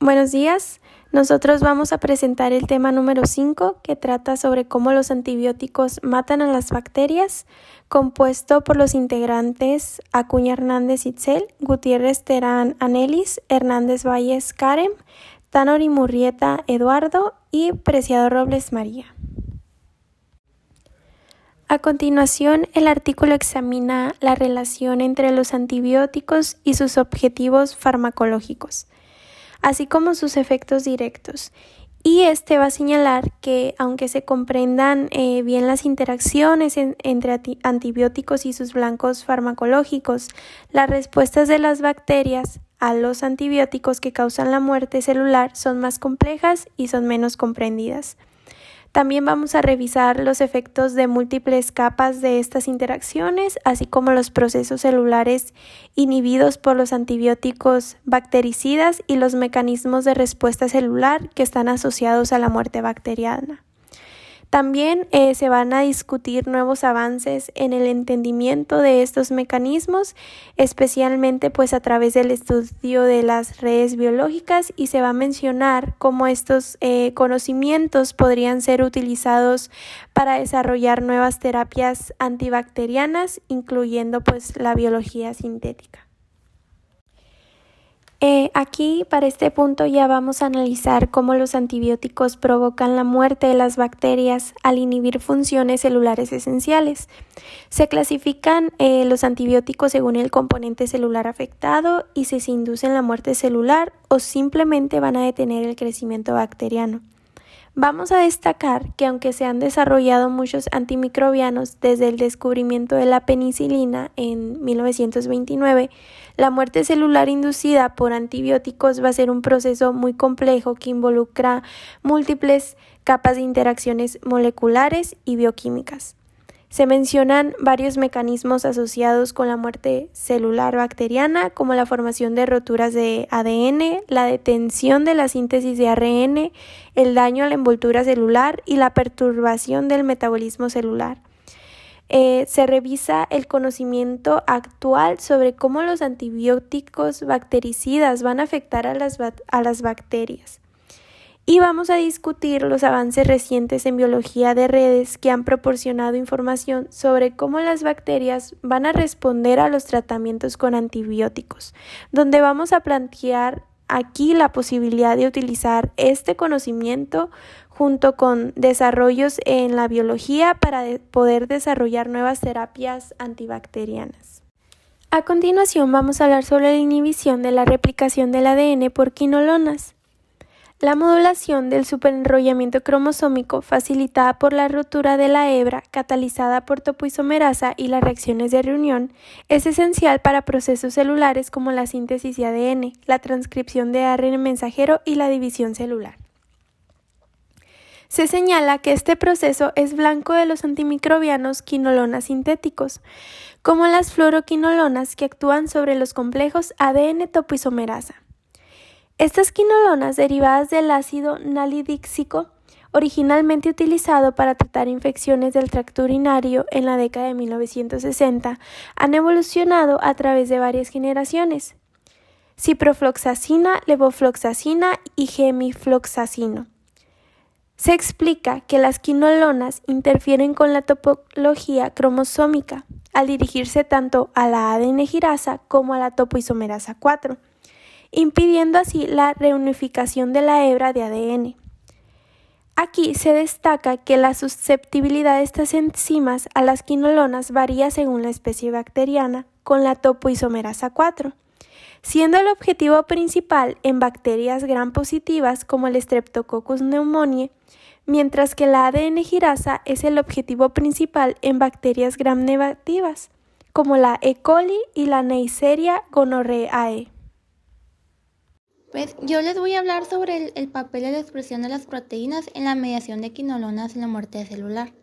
Buenos días, nosotros vamos a presentar el tema número 5 que trata sobre cómo los antibióticos matan a las bacterias, compuesto por los integrantes Acuña Hernández Itzel, Gutiérrez Terán Anelis, Hernández Valles Karen, Tanori Murrieta Eduardo y Preciado Robles María. A continuación, el artículo examina la relación entre los antibióticos y sus objetivos farmacológicos, así como sus efectos directos. Y este va a señalar que, aunque se comprendan bien las interacciones entre antibióticos y sus blancos farmacológicos, las respuestas de las bacterias a los antibióticos que causan la muerte celular son más complejas y son menos comprendidas. También vamos a revisar los efectos de múltiples capas de estas interacciones, así como los procesos celulares inhibidos por los antibióticos bactericidas y los mecanismos de respuesta celular que están asociados a la muerte bacteriana. También se van a discutir nuevos avances en el entendimiento de estos mecanismos, especialmente pues a través del estudio de las redes biológicas, y se va a mencionar cómo estos conocimientos podrían ser utilizados para desarrollar nuevas terapias antibacterianas, incluyendo pues la biología sintética. Aquí para este punto ya vamos a analizar cómo los antibióticos provocan la muerte de las bacterias al inhibir funciones celulares esenciales. Se clasifican los antibióticos según el componente celular afectado y si se induce la muerte celular o simplemente van a detener el crecimiento bacteriano. Vamos a destacar que aunque se han desarrollado muchos antimicrobianos desde el descubrimiento de la penicilina en 1929, la muerte celular inducida por antibióticos va a ser un proceso muy complejo que involucra múltiples capas de interacciones moleculares y bioquímicas. Se mencionan varios mecanismos asociados con la muerte celular bacteriana, como la formación de roturas de ADN, la detención de la síntesis de ARN, el daño a la envoltura celular y la perturbación del metabolismo celular. Se revisa el conocimiento actual sobre cómo los antibióticos bactericidas van a afectar a las bacterias. Y vamos a discutir los avances recientes en biología de redes que han proporcionado información sobre cómo las bacterias van a responder a los tratamientos con antibióticos, donde vamos a plantear aquí la posibilidad de utilizar este conocimiento junto con desarrollos en la biología para poder desarrollar nuevas terapias antibacterianas. A continuación vamos a hablar sobre la inhibición de la replicación del ADN por quinolonas. La modulación del superenrollamiento cromosómico facilitada por la rotura de la hebra, catalizada por topoisomerasa y las reacciones de reunión, es esencial para procesos celulares como la síntesis de ADN, la transcripción de ARN mensajero y la división celular. Se señala que este proceso es blanco de los antimicrobianos quinolonas sintéticos, como las fluoroquinolonas que actúan sobre los complejos ADN topoisomerasa. Estas quinolonas, derivadas del ácido nalidíxico, originalmente utilizado para tratar infecciones del tracto urinario en la década de 1960, han evolucionado a través de varias generaciones: ciprofloxacina, levofloxacina y gemifloxacino. Se explica que las quinolonas interfieren con la topología cromosómica al dirigirse tanto a la adenegirasa como a la topoisomerasa 4. Impidiendo así la reunificación de la hebra de ADN. Aquí se destaca que la susceptibilidad de estas enzimas a las quinolonas varía según la especie bacteriana con la topoisomerasa 4, siendo el objetivo principal en bacterias gram positivas como el Streptococcus pneumoniae, mientras que la ADN-girasa es el objetivo principal en bacterias gram negativas como la E. coli y la Neisseria gonorrhoeae. Pues yo les voy a hablar sobre el papel de la expresión de las proteínas en la mediación de quinolonas en la muerte celular.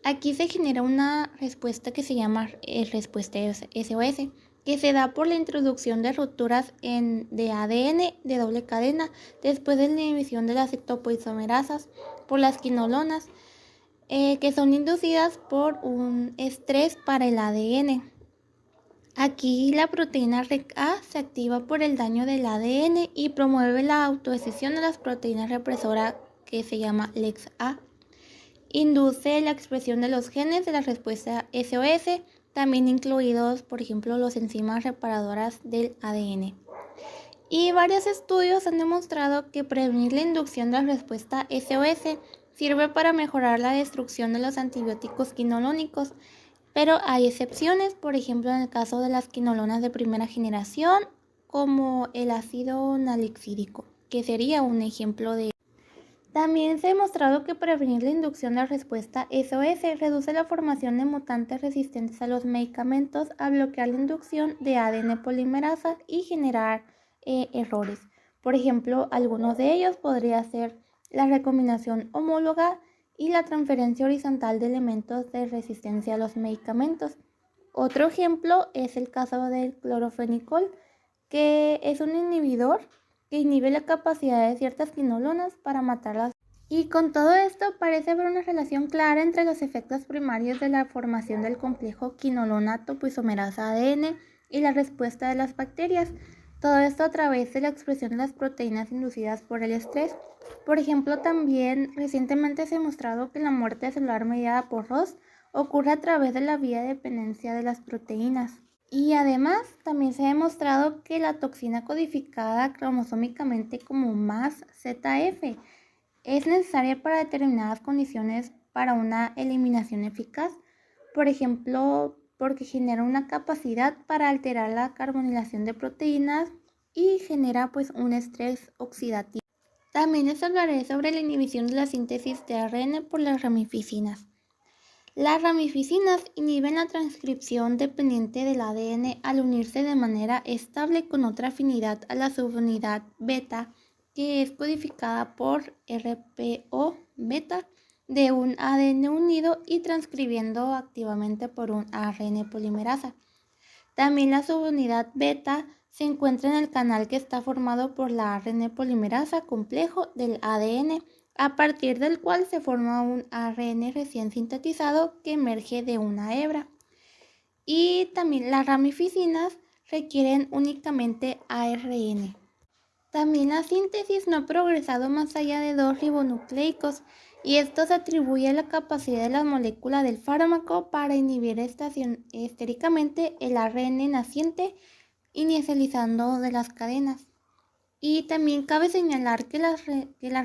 Aquí se genera una respuesta que se llama respuesta SOS, que se da por la introducción de rupturas de ADN de doble cadena después de la inhibición de las topoisomerasas por las quinolonas, que son inducidas por un estrés para el ADN. Aquí la proteína REC-A se activa por el daño del ADN y promueve la autoescisión de las proteínas represoras que se llama LEX-A. Induce la expresión de los genes de la respuesta SOS, también incluidos, por ejemplo, los enzimas reparadoras del ADN. Y varios estudios han demostrado que prevenir la inducción de la respuesta SOS sirve para mejorar la destrucción de los antibióticos quinoloónicos, pero hay excepciones, por ejemplo, en el caso de las quinolonas de primera generación, como el ácido nalexídico, que sería un ejemplo de. También se ha demostrado que prevenir la inducción de la respuesta SOS reduce la formación de mutantes resistentes a los medicamentos al bloquear la inducción de ADN polimerasa y generar errores. Por ejemplo, algunos de ellos podría ser la recombinación homóloga y la transferencia horizontal de elementos de resistencia a los medicamentos. Otro ejemplo es el caso del clorofenicol, que es un inhibidor que inhibe la capacidad de ciertas quinolonas para matarlas. Y con todo esto parece haber una relación clara entre los efectos primarios de la formación del complejo quinolona topoisomerasa ADN y la respuesta de las bacterias. Todo esto a través de la expresión de las proteínas inducidas por el estrés. Por ejemplo, también recientemente se ha demostrado que la muerte celular mediada por ROS ocurre a través de la vía de dependencia de las proteínas. Y además también se ha demostrado que la toxina codificada cromosómicamente como MAS-ZF es necesaria para determinadas condiciones para una eliminación eficaz. Por ejemplo, porque genera una capacidad para alterar la carbonilación de proteínas y genera un estrés oxidativo. También les hablaré sobre la inhibición de la síntesis de ARN por las ramificinas. Las ramificinas inhiben la transcripción dependiente del ADN al unirse de manera estable con otra afinidad a la subunidad beta, que es codificada por RPO beta de un ADN unido y transcribiendo activamente por un ARN polimerasa. También la subunidad beta se encuentra en el canal que está formado por la ARN polimerasa complejo del ADN, a partir del cual se forma un ARN recién sintetizado que emerge de una hebra. Y también las ramificinas requieren únicamente ARN. También la síntesis no ha progresado más allá de 2 ribonucleicos y esto se atribuye a la capacidad de la molécula del fármaco para inhibir estéricamente el ARN naciente inicializando de las cadenas. Y también cabe señalar que las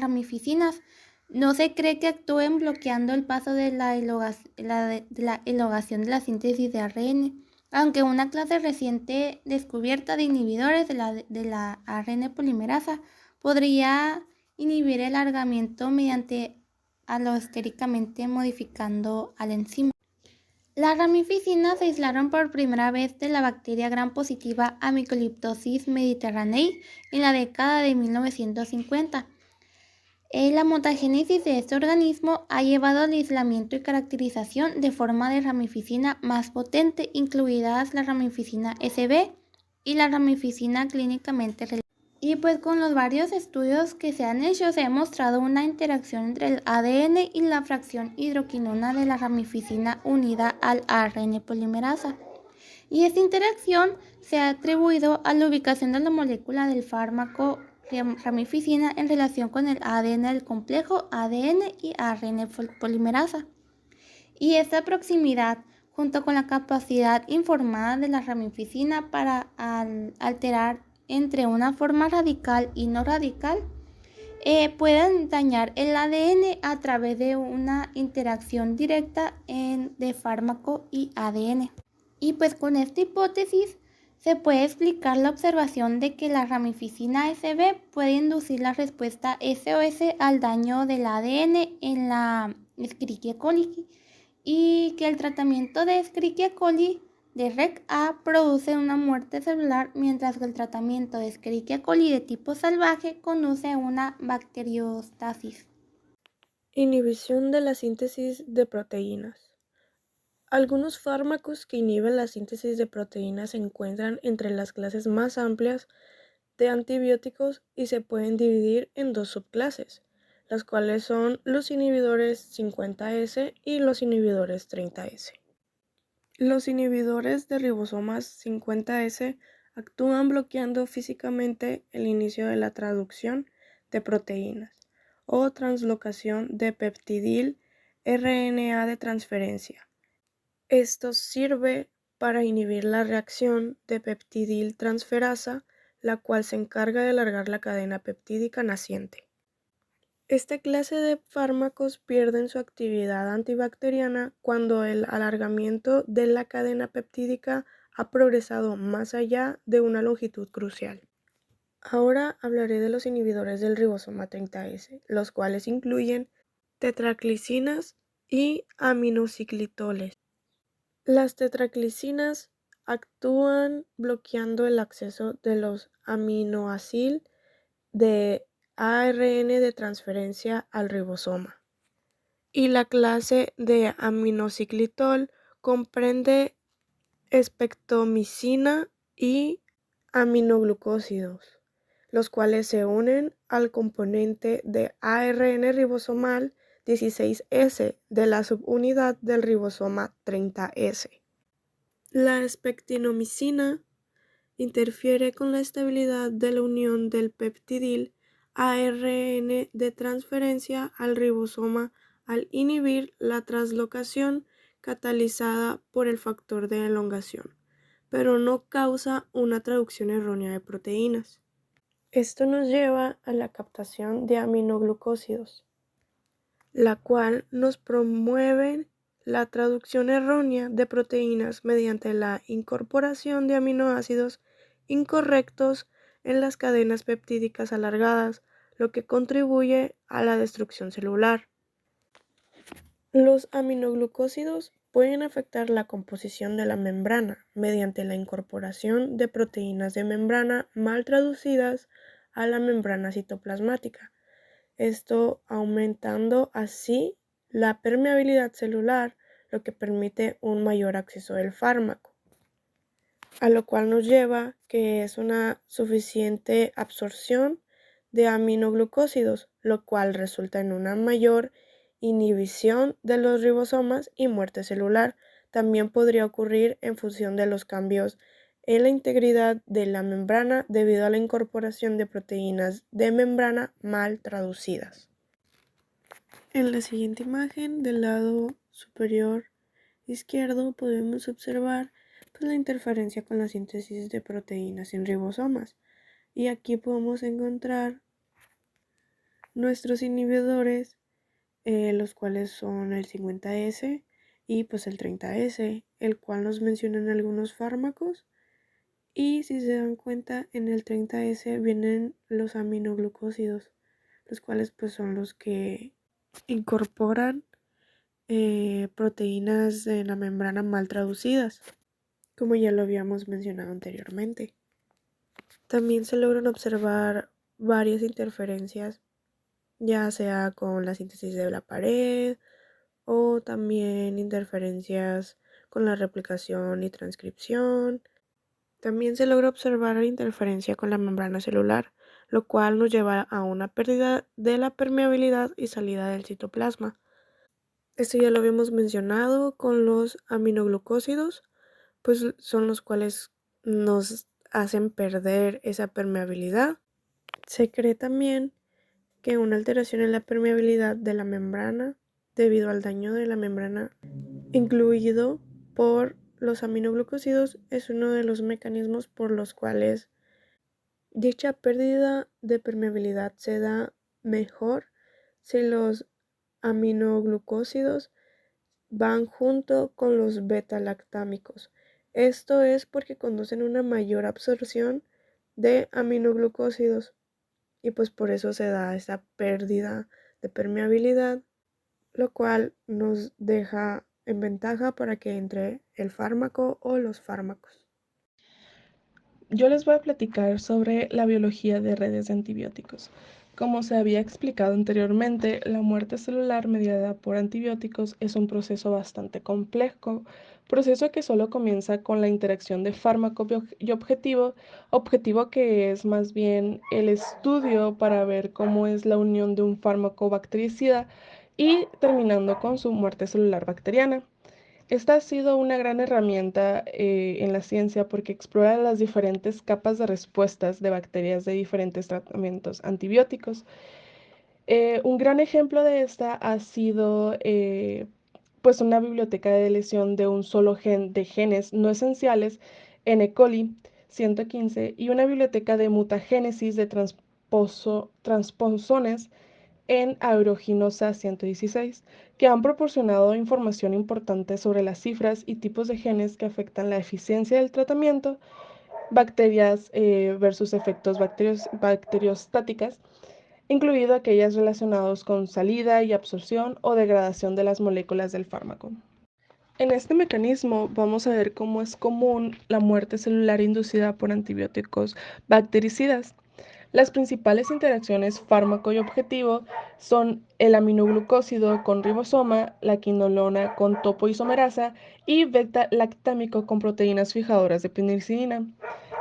ramificinas no se cree que actúen bloqueando el paso de la elongación de la síntesis de ARN, aunque una clase reciente descubierta de inhibidores de la ARN polimerasa podría inhibir el alargamiento mediante alostéricamente modificando al enzima. Las ramificinas se aislaron por primera vez de la bacteria gram positiva Amycloptosis mediterranei en la década de 1950. La mutagénesis de este organismo ha llevado al aislamiento y caracterización de forma de ramificina más potente, incluidas la ramificina SB y la ramificina clínicamente relevante. Y con los varios estudios que se han hecho, se ha demostrado una interacción entre el ADN y la fracción hidroquinona de la ramificina unida al ARN polimerasa. Y esta interacción se ha atribuido a la ubicación de la molécula del fármaco ramificina en relación con el ADN del complejo ADN y ARN polimerasa. Y esta proximidad, junto con la capacidad informada de la ramificina para alterar entre una forma radical y no radical, pueden dañar el ADN a través de una interacción directa de fármaco y ADN. Y con esta hipótesis se puede explicar la observación de que la ramificina SB puede inducir la respuesta SOS al daño del ADN en la Escherichia coli y que el tratamiento de Escherichia coli de REC-A produce una muerte celular, mientras que el tratamiento de Escherichia coli de tipo salvaje conduce a una bacteriostasis. Inhibición de la síntesis de proteínas. Algunos fármacos que inhiben la síntesis de proteínas se encuentran entre las clases más amplias de antibióticos y se pueden dividir en 2 subclases, las cuales son los inhibidores 50S y los inhibidores 30S. Los inhibidores de ribosomas 50S actúan bloqueando físicamente el inicio de la traducción de proteínas o translocación de peptidil RNA de transferencia. Esto sirve para inhibir la reacción de peptidil transferasa, la cual se encarga de alargar la cadena peptídica naciente. Esta clase de fármacos pierden su actividad antibacteriana cuando el alargamiento de la cadena peptídica ha progresado más allá de una longitud crucial. Ahora hablaré de los inhibidores del ribosoma 30S, los cuales incluyen tetraclicinas y aminociclitoles. Las tetraclicinas actúan bloqueando el acceso de los aminoácidos de ARN de transferencia al ribosoma. Y la clase de aminociclitol comprende espectromicina y aminoglucósidos, los cuales se unen al componente de ARN ribosomal 16S de la subunidad del ribosoma 30S. La espectinomicina interfiere con la estabilidad de la unión del peptidil ARN de transferencia al ribosoma al inhibir la translocación catalizada por el factor de elongación, pero no causa una traducción errónea de proteínas. Esto nos lleva a la captación de aminoglucósidos, la cual nos promueve la traducción errónea de proteínas mediante la incorporación de aminoácidos incorrectos en las cadenas peptídicas alargadas, lo que contribuye a la destrucción celular. Los aminoglucósidos pueden afectar la composición de la membrana mediante la incorporación de proteínas de membrana mal traducidas a la membrana citoplasmática, esto aumentando así la permeabilidad celular, lo que permite un mayor acceso del fármaco, a lo cual nos lleva que es una suficiente absorción de aminoglucósidos, lo cual resulta en una mayor inhibición de los ribosomas y muerte celular. También podría ocurrir en función de los cambios en la integridad de la membrana debido a la incorporación de proteínas de membrana mal traducidas. En la siguiente imagen, del lado superior izquierdo, podemos observar la interferencia con la síntesis de proteínas en ribosomas. Y aquí podemos encontrar nuestros inhibidores, los cuales son el 50S y pues el 30S, el cual nos mencionan algunos fármacos. Y si se dan cuenta, en el 30S vienen los aminoglucósidos, los cuales pues son los que incorporan proteínas en la membrana mal traducidas, como ya lo habíamos mencionado anteriormente. También se logran observar varias interferencias, ya sea con la síntesis de la pared o también interferencias con la replicación y transcripción. También se logra observar interferencia con la membrana celular, lo cual nos lleva a una pérdida de la permeabilidad y salida del citoplasma. Esto ya lo habíamos mencionado con los aminoglucósidos, pues son los cuales nos hacen perder esa permeabilidad. Se cree también que una alteración en la permeabilidad de la membrana debido al daño de la membrana incluido por los aminoglucósidos es uno de los mecanismos por los cuales dicha pérdida de permeabilidad se da mejor si los aminoglucósidos van junto con los beta-lactámicos. Esto es porque conducen una mayor absorción de aminoglucósidos y pues por eso se da esa pérdida de permeabilidad, lo cual nos deja en ventaja para que entre el fármaco o los fármacos. Yo les voy a platicar sobre la biología de redes de antibióticos. Como se había explicado anteriormente, la muerte celular mediada por antibióticos es un proceso bastante complejo, proceso que solo comienza con la interacción de fármaco y objetivo que es más bien el estudio para ver cómo es la unión de un fármaco bactericida y terminando con su muerte celular bacteriana. Esta ha sido una gran herramienta en la ciencia porque explora las diferentes capas de respuestas de bacterias de diferentes tratamientos antibióticos. Un gran ejemplo de esta ha sido pues una biblioteca de lesión de un solo gen de genes no esenciales en E. coli 115 y una biblioteca de mutagénesis de transposones en aeruginosa 116, que han proporcionado información importante sobre las cifras y tipos de genes que afectan la eficiencia del tratamiento, bacterias versus efectos bacteriostáticas, incluido aquellas relacionados con salida y absorción o degradación de las moléculas del fármaco. En este mecanismo vamos a ver cómo es común la muerte celular inducida por antibióticos bactericidas. Las principales interacciones fármaco y objetivo son el aminoglucósido con ribosoma, la quinolona con topoisomerasa y beta-lactámico con proteínas fijadoras de penicilina.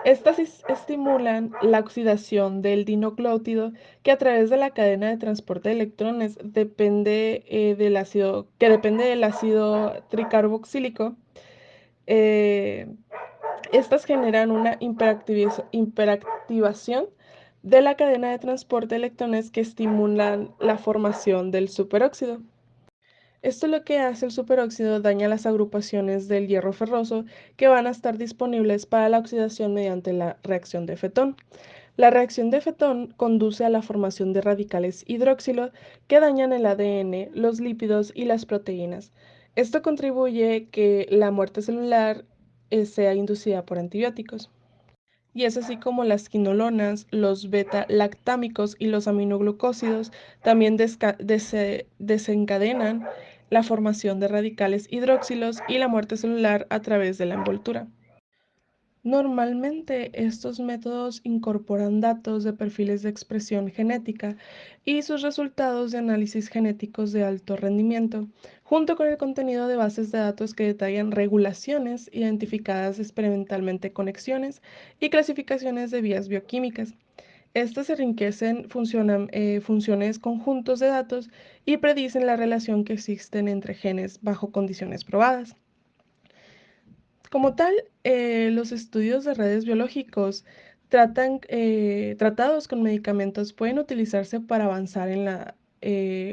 Estas estimulan la oxidación del dinucleótido que a través de la cadena de transporte de electrones depende del ácido tricarboxílico. Eh, Estas generan una hiperactivación de la cadena de transporte de electrones que estimulan la formación del superóxido. Esto lo que hace el superóxido daña las agrupaciones del hierro ferroso que van a estar disponibles para la oxidación mediante la reacción de Fetón. La reacción de Fetón conduce a la formación de radicales hidroxilo que dañan el ADN, los lípidos y las proteínas. Esto contribuye a que la muerte celular sea inducida por antibióticos. Y es así como las quinolonas, los beta-lactámicos y los aminoglucósidos también desencadenan la formación de radicales hidroxilos y la muerte celular a través de la envoltura. Normalmente estos métodos incorporan datos de perfiles de expresión genética y sus resultados de análisis genéticos de alto rendimiento, junto con el contenido de bases de datos que detallan regulaciones identificadas experimentalmente, conexiones y clasificaciones de vías bioquímicas. Estas enriquecen funciones conjuntos de datos y predicen la relación que existen entre genes bajo condiciones probadas. Como tal, los estudios de redes biológicos tratados con medicamentos pueden utilizarse para avanzar en la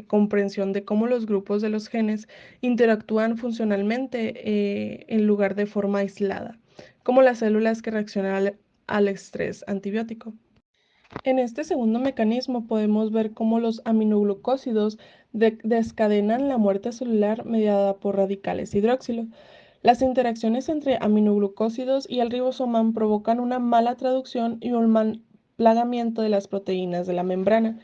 comprensión de cómo los grupos de los genes interactúan funcionalmente en lugar de forma aislada, como las células que reaccionan al estrés antibiótico. En este segundo mecanismo podemos ver cómo los aminoglucósidos descadenan la muerte celular mediada por radicales hidroxilo. Las interacciones entre aminoglucósidos y el ribosoma provocan una mala traducción y un mal plagamiento de las proteínas de la membrana.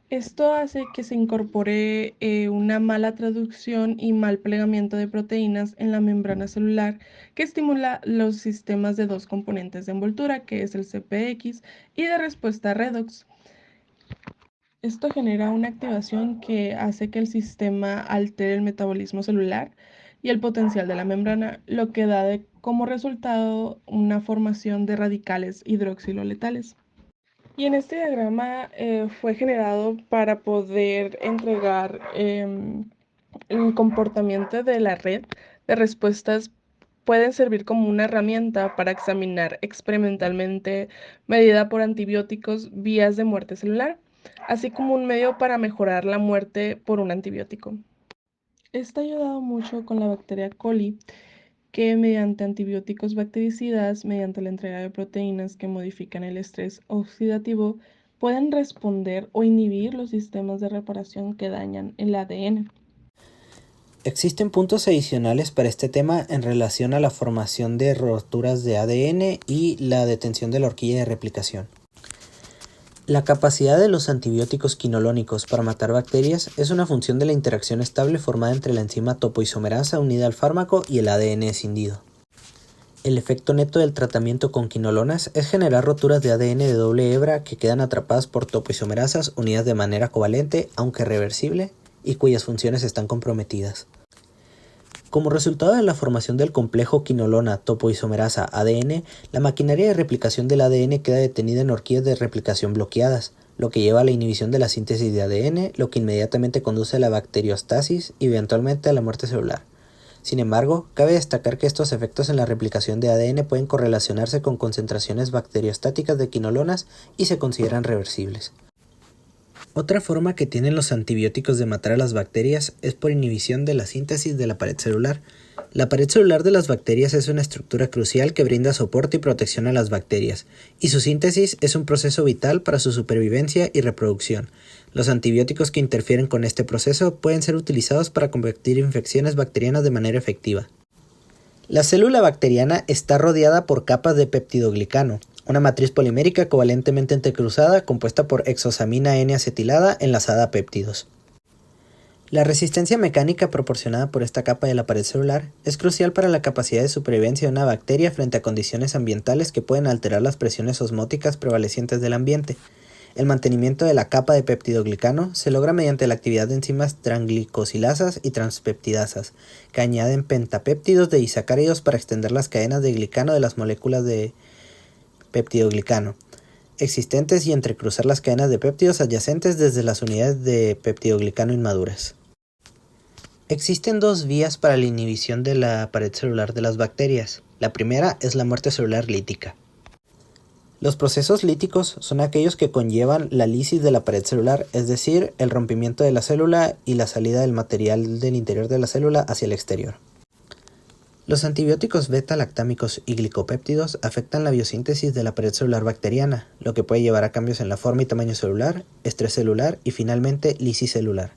Esto hace que se incorpore una mala traducción y mal plegamiento de proteínas en la membrana celular que estimula los sistemas de dos componentes de envoltura, que es el CPX, y de respuesta redox. Esto genera una activación que hace que el sistema altere el metabolismo celular y el potencial de la membrana, lo que da como resultado una formación de radicales hidroxilo letales. Y en este diagrama fue generado para poder entregar el comportamiento de la red de respuestas. Pueden servir como una herramienta para examinar experimentalmente, medida por antibióticos, vías de muerte celular, así como un medio para mejorar la muerte por un antibiótico. Esto ha ayudado mucho con la bacteria coli, que mediante antibióticos bactericidas, mediante la entrega de proteínas que modifican el estrés oxidativo, pueden responder o inhibir los sistemas de reparación que dañan el ADN. Existen puntos adicionales para este tema en relación a la formación de roturas de ADN y la detención de la horquilla de replicación. La capacidad de los antibióticos quinolónicos para matar bacterias es una función de la interacción estable formada entre la enzima topoisomerasa unida al fármaco y el ADN escindido. El efecto neto del tratamiento con quinolonas es generar roturas de ADN de doble hebra que quedan atrapadas por topoisomerasas unidas de manera covalente, aunque reversible, y cuyas funciones están comprometidas. Como resultado de la formación del complejo quinolona-topoisomerasa-ADN, la maquinaria de replicación del ADN queda detenida en horquillas de replicación bloqueadas, lo que lleva a la inhibición de la síntesis de ADN, lo que inmediatamente conduce a la bacteriostasis y eventualmente a la muerte celular. Sin embargo, cabe destacar que estos efectos en la replicación de ADN pueden correlacionarse con concentraciones bacteriostáticas de quinolonas y se consideran reversibles. Otra forma que tienen los antibióticos de matar a las bacterias es por inhibición de la síntesis de la pared celular. La pared celular de las bacterias es una estructura crucial que brinda soporte y protección a las bacterias, y su síntesis es un proceso vital para su supervivencia y reproducción. Los antibióticos que interfieren con este proceso pueden ser utilizados para combatir infecciones bacterianas de manera efectiva. La célula bacteriana está rodeada por capas de peptidoglicano, una matriz polimérica covalentemente entrecruzada compuesta por exosamina N-acetilada enlazada a péptidos. La resistencia mecánica proporcionada por esta capa de la pared celular es crucial para la capacidad de supervivencia de una bacteria frente a condiciones ambientales que pueden alterar las presiones osmóticas prevalecientes del ambiente. El mantenimiento de la capa de peptidoglicano se logra mediante la actividad de enzimas transglicosilasas y transpeptidasas, que añaden pentapéptidos de disacáridos para extender las cadenas de glicano de las moléculas de peptidoglicano existentes y entrecruzar las cadenas de péptidos adyacentes desde las unidades de peptidoglicano inmaduras. Existen dos vías para la inhibición de la pared celular de las bacterias. La primera es la muerte celular lítica. Los procesos líticos son aquellos que conllevan la lisis de la pared celular, es decir, el rompimiento de la célula y la salida del material del interior de la célula hacia el exterior. Los antibióticos beta-lactámicos y glicopéptidos afectan la biosíntesis de la pared celular bacteriana, lo que puede llevar a cambios en la forma y tamaño celular, estrés celular y finalmente lisis celular.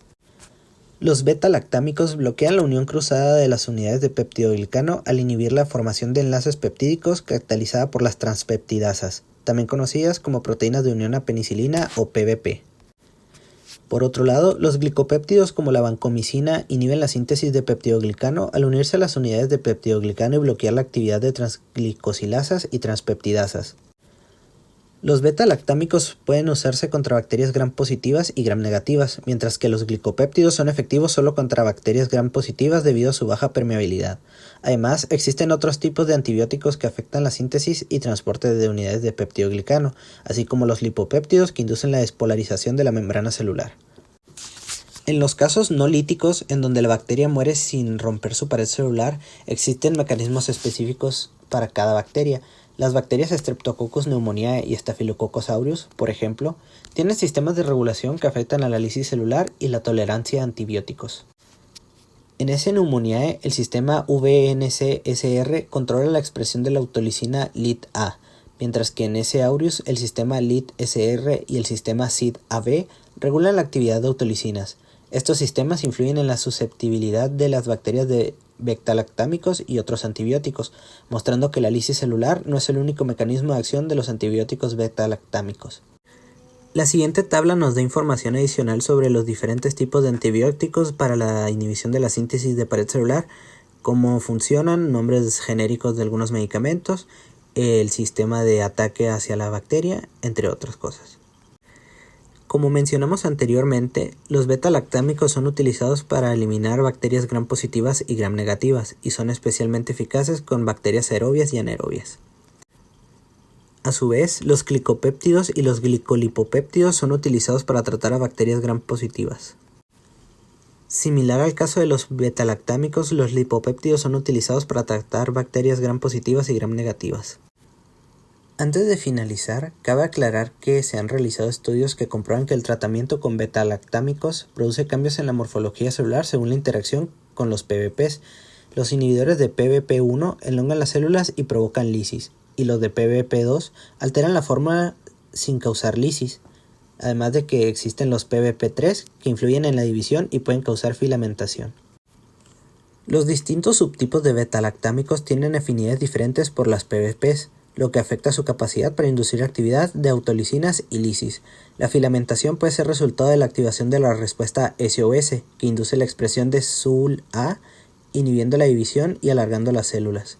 Los beta-lactámicos bloquean la unión cruzada de las unidades de peptidoglicano al inhibir la formación de enlaces peptídicos catalizada por las transpeptidasas, también conocidas como proteínas de unión a penicilina o PBP. Por otro lado, los glicopéptidos como la vancomicina inhiben la síntesis de peptidoglicano al unirse a las unidades de peptidoglicano y bloquear la actividad de transglicosilasas y transpeptidasas. Los beta-lactámicos pueden usarse contra bacterias gram positivas y gram negativas, mientras que los glicopéptidos son efectivos solo contra bacterias gram positivas debido a su baja permeabilidad. Además, existen otros tipos de antibióticos que afectan la síntesis y transporte de unidades de peptidoglicano, así como los lipopéptidos que inducen la despolarización de la membrana celular. En los casos no líticos, en donde la bacteria muere sin romper su pared celular, existen mecanismos específicos para cada bacteria. Las bacterias Streptococcus pneumoniae y Staphylococcus aureus, por ejemplo, tienen sistemas de regulación que afectan a la lisis celular y la tolerancia a antibióticos. En S. pneumoniae, el sistema VNC-SR controla la expresión de la autolisina LIT-A, mientras que en S. aureus, el sistema LIT-SR y el sistema SID-AB regulan la actividad de autolisinas. Estos sistemas influyen en la susceptibilidad de las bacterias de beta-lactámicos y otros antibióticos, mostrando que la lisis celular no es el único mecanismo de acción de los antibióticos beta-lactámicos. La siguiente tabla nos da información adicional sobre los diferentes tipos de antibióticos para la inhibición de la síntesis de pared celular, cómo funcionan, nombres genéricos de algunos medicamentos, el sistema de ataque hacia la bacteria, entre otras cosas. Como mencionamos anteriormente, los beta-lactámicos son utilizados para eliminar bacterias gram positivas y gram negativas y son especialmente eficaces con bacterias aerobias y anaerobias. A su vez, los glicopéptidos y los glicolipopéptidos son utilizados para tratar a bacterias gram positivas. Similar al caso de los beta-lactámicos, los lipopéptidos son utilizados para tratar bacterias gram positivas y gram negativas. Antes de finalizar, cabe aclarar que se han realizado estudios que comprueban que el tratamiento con beta-lactámicos produce cambios en la morfología celular según la interacción con los PBPs. Los inhibidores de PBP1 elongan las células y provocan lisis, y los de PBP2 alteran la forma sin causar lisis, además de que existen los PBP3 que influyen en la división y pueden causar filamentación. Los distintos subtipos de beta-lactámicos tienen afinidades diferentes por las PBPs, lo que afecta su capacidad para inducir actividad de autolisinas y lisis. La filamentación puede ser resultado de la activación de la respuesta SOS, que induce la expresión de SUL-A, inhibiendo la división y alargando las células.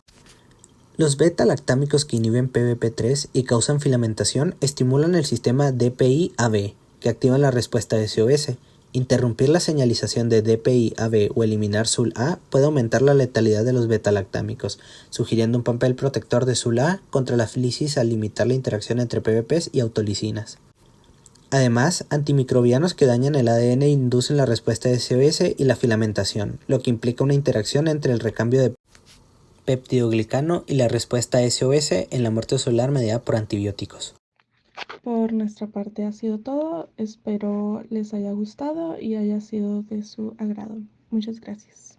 Los beta-lactámicos que inhiben PBP3 y causan filamentación estimulan el sistema DPI-AB, que activa la respuesta SOS. Interrumpir la señalización de DPI-AB o eliminar SUL-A puede aumentar la letalidad de los beta-lactámicos, sugiriendo un papel protector de SUL-A contra la lisis al limitar la interacción entre PBPs y autolisinas. Además, antimicrobianos que dañan el ADN inducen la respuesta SOS y la filamentación, lo que implica una interacción entre el recambio de peptidoglicano y la respuesta SOS en la muerte celular mediada por antibióticos. Por nuestra parte ha sido todo. Espero les haya gustado y haya sido de su agrado. Muchas gracias.